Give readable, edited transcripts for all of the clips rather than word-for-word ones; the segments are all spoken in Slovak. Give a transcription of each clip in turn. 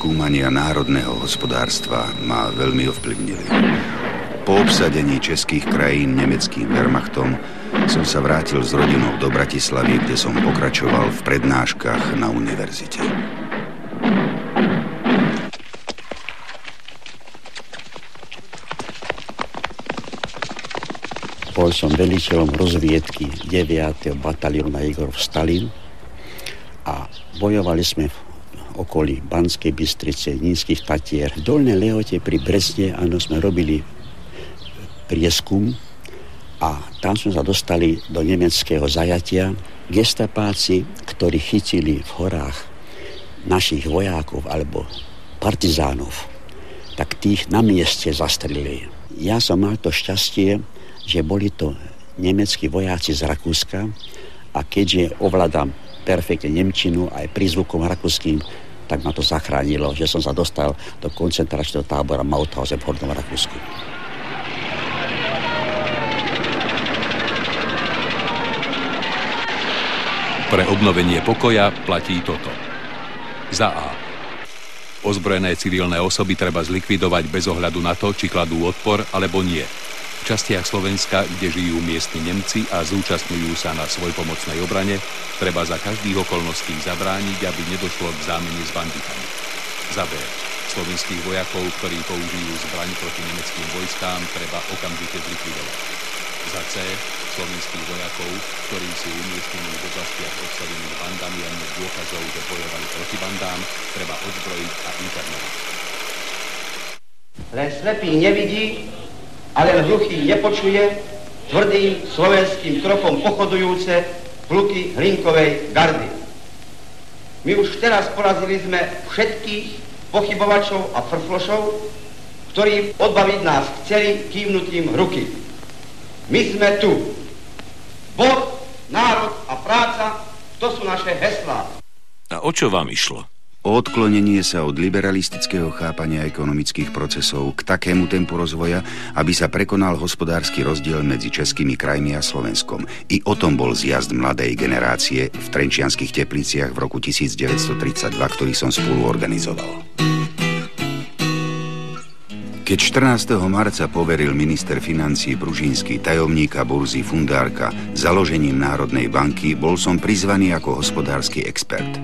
skúmania národného hospodárstva ma veľmi ovplyvnili. Po obsadení českých krajín nemeckým Wehrmachtom som sa vrátil s rodinou do Bratislavy, kde som pokračoval v prednáškach na univerzite. Bol som veliteľom rozviedky 9. batalióna Igorov Stalin a bojovali sme v okolí Banskej Bystrice, Nízkych Tatier. V Dolnej Lehote pri Brezne, áno, sme robili prieskum a tam sme sa dostali do nemeckého zajatia. Gestapáci, ktorí chytili v horách našich vojákov alebo partizánov, tak tých na mieste zastrelili. Ja som mal to šťastie, že boli to nemeckí vojáci z Rakúska a keďže ovládam perfektne nemčinu aj prízvukom rakúskym, tak ma to zachránilo, že som sa dostal do koncentračného tábora Mauthausen v Hornom Rakúsku. Pre obnovenie pokoja platí toto. Za A. Ozbrojené civilné osoby treba zlikvidovať bez ohľadu na to, či kladú odpor alebo nie. V častiach Slovenska, kde žijú miestni Nemci a zúčastňujú sa na svojpomocnej obrane, treba za každých okolností zabrániť, aby nedošlo k zámene s banditami. Za B. Slovenských vojakov, ktorí použijú zbraň proti nemeckým vojskám, treba okamžite zlikvidovať. Za C. Slovenských vojakov, ktorí sú umiestnení v oblastiach obsadených bandami a majú dôkazov, že bojovali proti bandám, treba odzbrojiť a internovať. Len slepý nevidí, ale len hluchý nepočuje tvrdým slovenským krokom pochodujúce pluky Hlinkovej gardy. My už teraz porazili sme všetkých pochybovačov a frflošov, ktorí odbaviť nás chceli kývnutím ruky. My sme tu. Boh, národ a práca, to sú naše heslá. A o čo vám išlo? O odklonenie sa od liberalistického chápania ekonomických procesov k takému tempu rozvoja, aby sa prekonal hospodársky rozdiel medzi českými krajmi a Slovenskom. I o tom bol zjazd mladej generácie v Trenčianskych Tepliciach v roku 1932, ktorý som spolu organizoval. Keď 14. marca poveril minister financií Bružínsky tajomníka burzy Fundárka založením Národnej banky, bol som prizvaný ako hospodársky expert.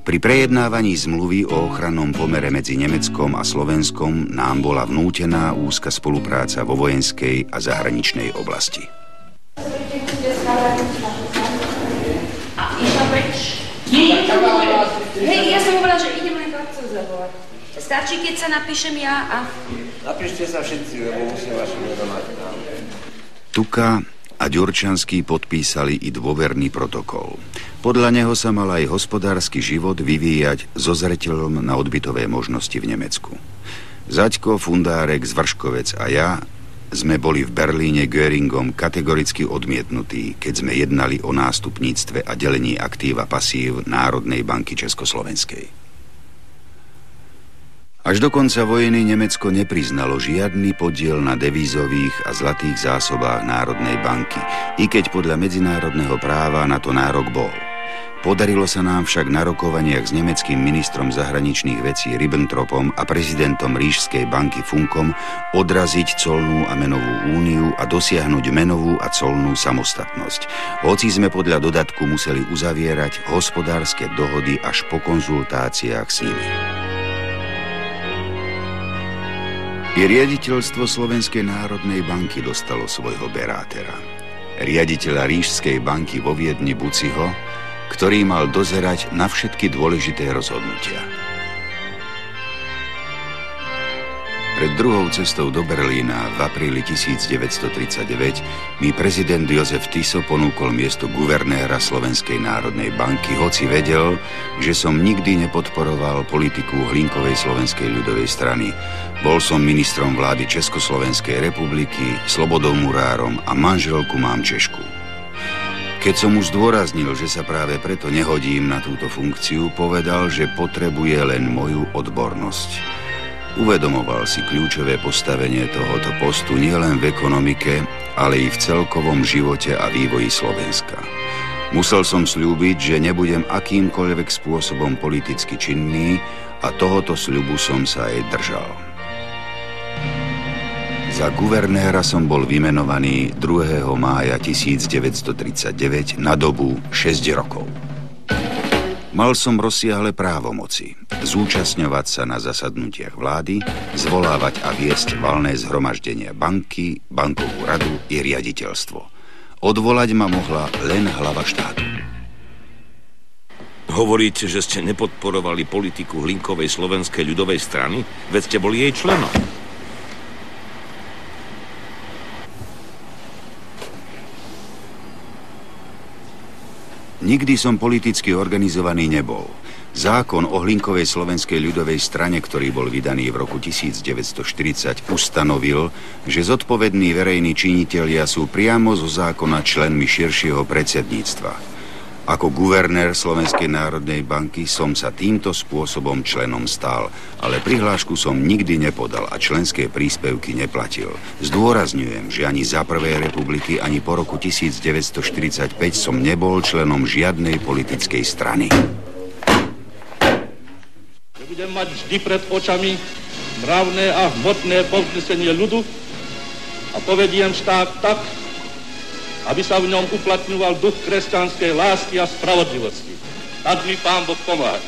Pri prejednávaní zmluvy o ochrannom pomere medzi Nemeckom a Slovenskom nám bola vnútená úzka spolupráca vo vojenskej a zahraničnej oblasti. Hej, ja som hovorila, že idem len chlapcov zavolať. Stačí, keď sa napíšem ja a... Napíšte sa všetci, lebo musím vaše meno mať. Tuka a Ďurčanský podpísali i dôverný protokol. Podľa neho sa mal aj hospodársky život vyvíjať so zreteľom na odbytové možnosti v Nemecku. Zaďko, Fundárek, Zvrškovec a ja sme boli v Berlíne Göringom kategoricky odmietnutí, keď sme jednali o nástupníctve a delení aktív a pasív Národnej banky Československej. Až do konca vojny Nemecko nepriznalo žiadny podiel na devízových a zlatých zásobách Národnej banky, i keď podľa medzinárodného práva na to nárok bol. Podarilo sa nám však na rokovaniach s nemeckým ministrom zahraničných vecí Ribbentropom a prezidentom Ríšskej banky Funkom odraziť colnú a menovú úniu a dosiahnuť menovú a colnú samostatnosť. Hoci sme podľa dodatku museli uzavierať hospodárske dohody až po konzultáciách s nimi. I riaditeľstvo Slovenskej národnej banky dostalo svojho berátera. Riaditeľa Ríšskej banky vo Viedni Buciho, ktorý mal dozerať na všetky dôležité rozhodnutia. Pred druhou cestou do Berlína v apríli 1939 mi prezident Jozef Tiso ponúkol miesto guvernéra Slovenskej národnej banky, hoci vedel, že som nikdy nepodporoval politiku Hlinkovej Slovenskej ľudovej strany. Bol som ministrom vlády Československej republiky, slobodomurárom a manželku mám Češku. Keď som mu zdôraznil, že sa práve preto nehodím na túto funkciu, povedal, že potrebuje len moju odbornosť. Uvedomoval si kľúčové postavenie tohoto postu nielen v ekonomike, ale i v celkovom živote a vývoji Slovenska. Musel som sľúbiť, že nebudem akýmkoľvek spôsobom politicky činný A tohoto sľubu som sa aj držal. Za guvernéra som bol vymenovaný 2. mája 1939 na dobu 6 rokov. Mal som rozsiahle právomoci, zúčastňovať sa na zasadnutiach vlády, zvolávať a viesť valné zhromaždenia banky, bankovú radu i riaditeľstvo. Odvolať ma mohla len hlava štátu. Hovoríte, že ste nepodporovali politiku Hlinkovej slovenskej ľudovej strany? Veď ste boli jej členom. Nikdy som politicky organizovaný nebol. Zákon o Hlinkovej slovenskej ľudovej strane, ktorý bol vydaný v roku 1940, ustanovil, že zodpovední verejní činitelia sú priamo zo zákona členmi širšieho predsedníctva. Ako guvernér Slovenskej národnej banky som sa týmto spôsobom členom stal, ale prihlášku som nikdy nepodal a členské príspevky neplatil. Zdôrazňujem, že ani za prvej republiky, ani po roku 1945 som nebol členom žiadnej politickej strany. Budem mať vždy pred očami mravné a hmotné povznesenie ľudu a povediem štát tak, aby sa v ňom uplatňoval duch kresťanskej lásky a spravodlivosti. Tak mi Pán Boh pomáha.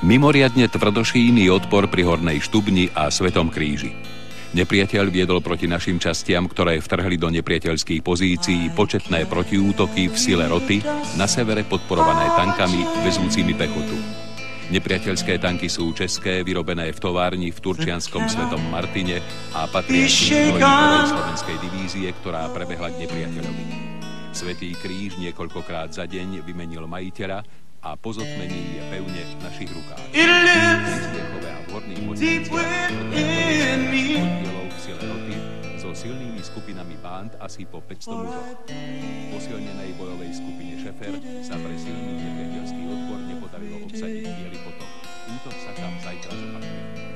Mimoriadne tvrdošíjny odpor pri Hornej Štubni a Svetom kríži. Nepriateľ viedol proti našim častiam, ktoré vtrhli do nepriateľských pozícií, početné protiútoky v sile roty, na severe podporované tankami vezúcimi pechotu. Nepriateľské tanky sú české, vyrobené v továrni v turčianskom Svetom Martine a patria k prvej slovenskej divízie, ktorá prebehla k nepriateľovi. Svätý kríž niekoľkokrát za deň vymenil majiteľa a po zotmení je pevne v našich rukách. Striechové a v horných pozíciách oddielov v sile roty so silnými skupinami bánd asi po 500 mužov. V posilnenej bojovej skupine Šefer sa pre silný nepriateľský odpor nepodarilo obsadiť Biely potok. Útok sa tam zajtra zopakuje.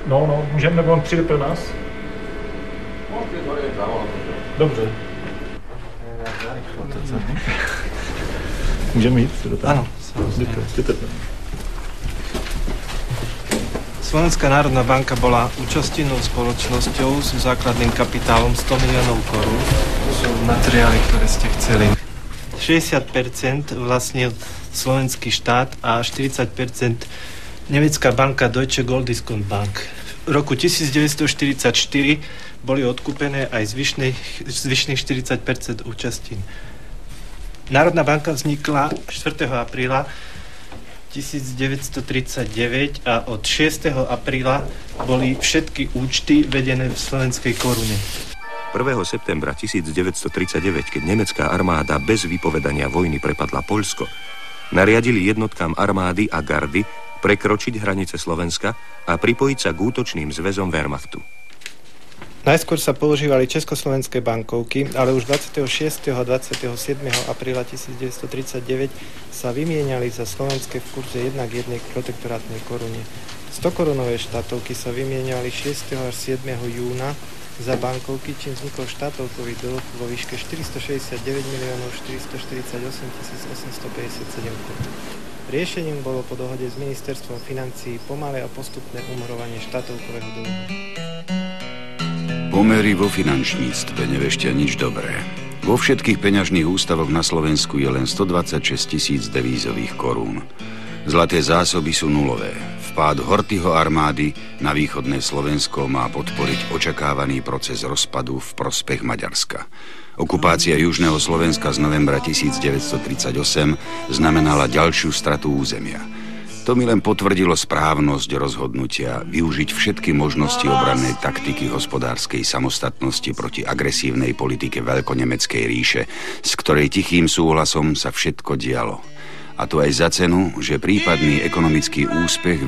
No, můžeme, nebo on přijde pro nás? Dobře. Můžeme jít? Áno. Slovenská národná banka bola účastinnou spoločnosťou s základným kapitálom 100 miliónov korún. To sú materiály, ktoré ste chceli. 60% vlastnil slovenský štát a 40% nemecká banka Deutsche Golddiskont Bank. V roku 1944 boli odkúpené aj zvyšných 40% účastín. Národná banka vznikla 4. apríla 1939 a od 6. apríla boli všetky účty vedené v slovenskej korune. 1. septembra 1939, keď nemecká armáda bez vypovedania vojny prepadla Poľsko, nariadili jednotkám armády a gardy prekročiť hranice Slovenska a pripojiť sa k útočným zväzom Wehrmachtu. Najskôr sa používali československé bankovky, ale už 26. a 27. apríla 1939 sa vymieniali za slovenské v kurze 1:1 k protektorátnej korune. 100-korunové štátovky sa vymieniali 6. až 7. júna za bankovky, čím vznikol štátovkový dlh vo výške 469 448 857 korún. Riešením bolo po dohode s ministerstvom financií pomalé a postupné umorovanie štátovkového dlhu. Pomery vo finančníctve neveštia nič dobré. Vo všetkých peňažných ústavoch na Slovensku je len 126 000 devízových korún. Zlaté zásoby sú nulové. Vpád Horthyho armády na východné Slovensko má podporiť očakávaný proces rozpadu v prospech Maďarska. Okupácia južného Slovenska z novembra 1938 znamenala ďalšiu stratu územia. To mi len potvrdilo správnosť rozhodnutia využiť všetky možnosti obrannej taktiky hospodárskej samostatnosti proti agresívnej politike veľkonemeckej ríše, s ktorej tichým súhlasom sa všetko dialo. A to aj za cenu, že prípadný ekonomický úspech